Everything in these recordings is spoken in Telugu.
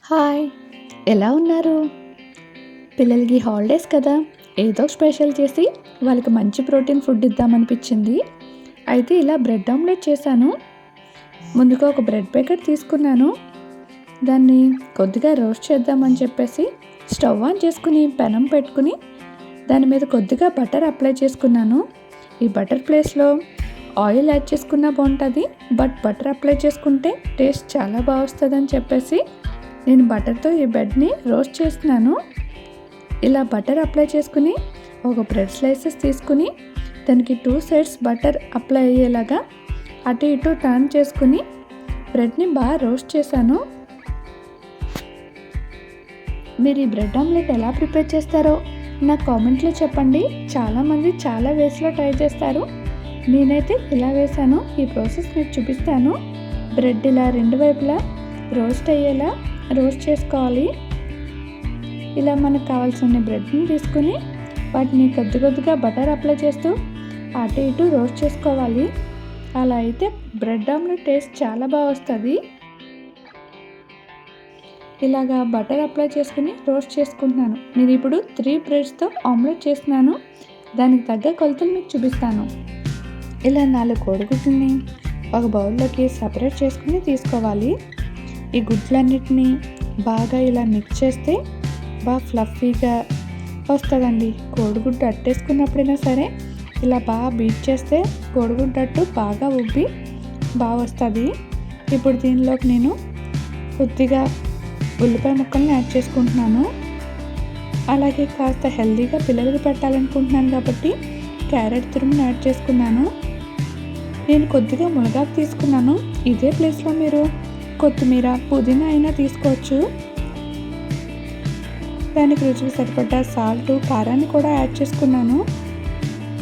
హాయ్, ఎలా ఉన్నారు? పిల్లలకి హాలిడేస్ కదా, ఏదో స్పెషల్ చేసి వాళ్ళకి మంచి ప్రోటీన్ ఫుడ్ ఇద్దామనిపించింది. అయితే ఇలా బ్రెడ్ ఆమ్లెట్ చేశాను. ముందుగా ఒక బ్రెడ్ ప్యాకెట్ తీసుకున్నాను. దాన్ని కొద్దిగా రోస్ట్ చేద్దామని చెప్పేసి స్టవ్ ఆన్ చేసుకుని పెనం పెట్టుకుని దాని మీద కొద్దిగా బటర్ అప్లై చేసుకున్నాను. ఈ బటర్ ప్లేస్లో ఆయిల్ యాడ్ చేసుకున్నా బాగుంటుంది, బట్ బటర్ అప్లై చేసుకుంటే టేస్ట్ చాలా బాగా వస్తుందని చెప్పేసి నేను బటర్తో ఈ బ్రెడ్ని రోస్ట్ చేస్తున్నాను. ఇలా బటర్ అప్లై చేసుకుని ఒక బ్రెడ్ స్లైసెస్ తీసుకుని దానికి 2 సైడ్స్ బటర్ అప్లై అయ్యేలాగా అటు ఇటు టర్న్ చేసుకుని బ్రెడ్ని బాగా రోస్ట్ చేశాను. మీరు ఈ బ్రెడ్ ఆమ్లెట్ ఎలా ప్రిపేర్ చేస్తారో నాకు కామెంట్లో చెప్పండి. చాలామంది చాలా వేస్లో ట్రై చేస్తారు. నేనైతే ఇలా వేసాను. ఈ ప్రాసెస్ మీకు చూపిస్తాను. బ్రెడ్ ఇలా 2 వైపులా రోస్ట్ అయ్యేలా రోస్ట్ చేసుకోవాలి. ఇలా మనకు కావాల్సిన బ్రెడ్ని తీసుకుని వాటిని కొద్దిగా బటర్ అప్లై చేస్తూ అటు ఇటు రోస్ట్ చేసుకోవాలి. అలా అయితే బ్రెడ్ ఆమ్లెట్ టేస్ట్ చాలా బాగా వస్తుంది. ఇలాగా బటర్ అప్లై చేసుకుని రోస్ట్ చేసుకుంటున్నాను. నేను ఇప్పుడు 3 బ్రెడ్స్తో ఆమ్లెట్ చేస్తున్నాను. దానికి తగ్గ కొలతలు మీకు చూపిస్తాను. ఇలా 4 కోడిగుడ్లని ఒక బౌల్లోకి సపరేట్ చేసుకుని తీసుకోవాలి. ఈ గుడ్లన్నిటినీ బాగా ఇలా మిక్స్ చేస్తే బాగా ఫ్లఫీగా వస్తుందండి. కోడిగుడ్డు అట్టేసుకున్నప్పుడైనా సరే ఇలా బాగా బీట్ చేస్తే కోడిగుడ్డు అట్టు బాగా ఉబ్బి బాగా వస్తుంది. ఇప్పుడు దీనిలోకి నేను కొద్దిగా ఉల్లిపాయ ముక్కల్ని యాడ్ చేసుకుంటున్నాను. అలాగే కాస్త హెల్తీగా పిల్లలకి పెట్టాలనుకుంటున్నాను కాబట్టి క్యారెట్ తురుముని యాడ్ చేసుకున్నాను. నేను కొద్దిగా మునగాకు తీసుకున్నాను. ఇదే ప్లేస్లో మీరు కొత్తిమీర, పుదీనా అయినా తీసుకోవచ్చు. దానికి రుచికి సరిపడ్డ సాల్ట్, కారాన్ని కూడా యాడ్ చేసుకున్నాను.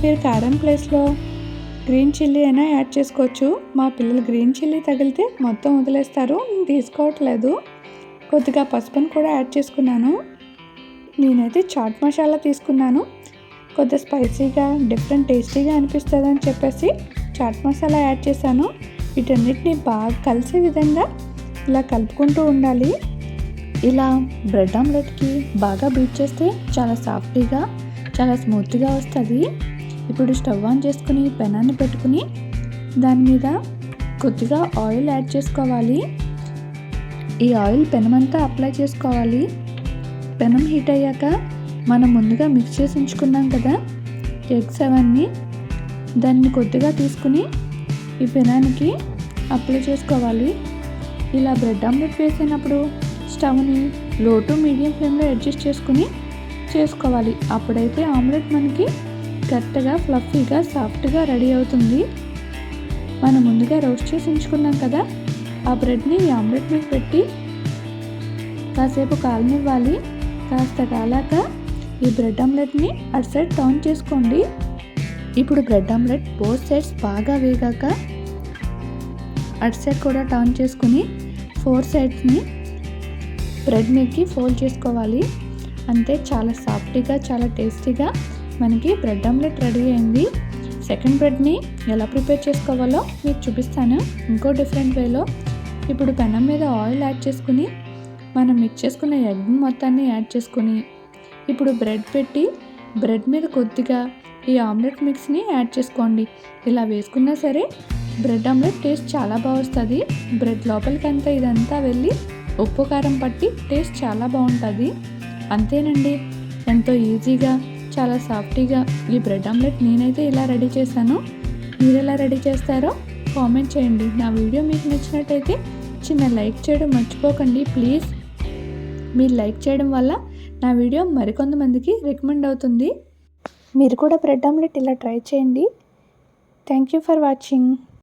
మీరు కారం ప్లేస్లో గ్రీన్ చిల్లీ అయినా యాడ్ చేసుకోవచ్చు. మా పిల్లలు గ్రీన్ చిల్లీ తగిలితే మొత్తం వదిలేస్తారు, నేను తీసుకోవట్లేదు. కొద్దిగా పసుపుని కూడా యాడ్ చేసుకున్నాను. నేనైతే చాట్ మసాలా తీసుకున్నాను. కొద్దిగా స్పైసీగా డిఫరెంట్ టేస్టీగా అనిపిస్తుంది అని చెప్పేసి చాట్ మసాలా యాడ్ చేశాను. వీటన్నిటిని బాగా కలిసే విధంగా ఇలా కలుపుకుంటూ ఉండాలి. ఇలా బ్రెడ్ ఆమ్లెట్కి బాగా బీట్ చేస్తే చాలా సాఫ్టీగా చాలా స్మూత్గా వస్తుంది. ఇప్పుడు స్టవ్ ఆన్ చేసుకుని పెనాన్ని పెట్టుకుని దాని మీద కొద్దిగా ఆయిల్ యాడ్ చేసుకోవాలి. ఈ ఆయిల్ పెనమంతా అప్లై చేసుకోవాలి. పెనం హీట్ అయ్యాక మనం ముందుగా మిక్స్ చేసి ఉంచుకున్నాం కదా ఎగ్స్, అవన్నీ దాన్ని కొద్దిగా తీసుకుని ఈ పెనానికి అప్లై చేసుకోవాలి. ఇలా బ్రెడ్ ఆమ్లెట్ వేసినప్పుడు స్టవ్ని లో టు మీడియం ఫ్లేమ్లో అడ్జస్ట్ చేసుకుని చేసుకోవాలి. అప్పుడైతే ఆమ్లెట్ మనకి కరెక్ట్గా ఫ్లఫీగా సాఫ్ట్గా రెడీ అవుతుంది. మనం ముందుగా రోస్ట్ చేసి ఉంచుకున్నాం కదా, ఆ బ్రెడ్ని ఈ ఆమ్లెట్ మీద పెట్టి కాసేపు కాలనివ్వాలి. కాస్త కాలాక ఈ బ్రెడ్ ఆమ్లెట్ని అటు సైడ్ టర్న్ చేసుకోండి. ఇప్పుడు బ్రెడ్ ఆమ్లెట్ బోత్ సైడ్స్ బాగా వేగాక అటు సైడ్ కూడా టర్న్ చేసుకుని 4 సైడ్స్ని బ్రెడ్ మీదకి ఫోల్డ్ చేసుకోవాలి. అంతే, చాలా సాఫ్ట్గా చాలా టేస్టీగా మనకి బ్రెడ్ ఆమ్లెట్ రెడీ అయింది. సెకండ్ బ్రెడ్ని ఎలా ప్రిపేర్ చేసుకోవాలో మీకు చూపిస్తాను ఇంకో డిఫరెంట్ వేలో. ఇప్పుడు పెనం మీద ఆయిల్ యాడ్ చేసుకుని మనం మిక్స్ చేసుకున్న ఎగ్ మొత్తాన్ని యాడ్ చేసుకుని ఇప్పుడు బ్రెడ్ పెట్టి బ్రెడ్ మీద కొద్దిగా ఈ ఆమ్లెట్ మిక్స్ని యాడ్ చేసుకోండి. ఇలా వేసుకున్నా సరే బ్రెడ్ ఆమ్లెట్ టేస్ట్ చాలా బాగా వస్తుంది. బ్రెడ్ లోపలికంతా ఇదంతా వెళ్ళి ఉప్పు కారం పట్టి టేస్ట్ చాలా బాగుంటుంది. అంతేనండి, ఎంతో ఈజీగా చాలా సాఫ్టీగా ఈ బ్రెడ్ ఆమ్లెట్ నేనైతే ఇలా రెడీ చేశాను. మీరు ఎలా రెడీ చేస్తారో కామెంట్ చేయండి. నా వీడియో మీకు నచ్చినట్టయితే చిన్న లైక్ చేయడం మర్చిపోకండి ప్లీజ్. మీరు లైక్ చేయడం వల్ల నా వీడియో మరికొంతమందికి రికమెండ్ అవుతుంది. మీరు కూడా బ్రెడ్ ఆమ్లెట్ ఇలా ట్రై చేయండి. Thank you for watching.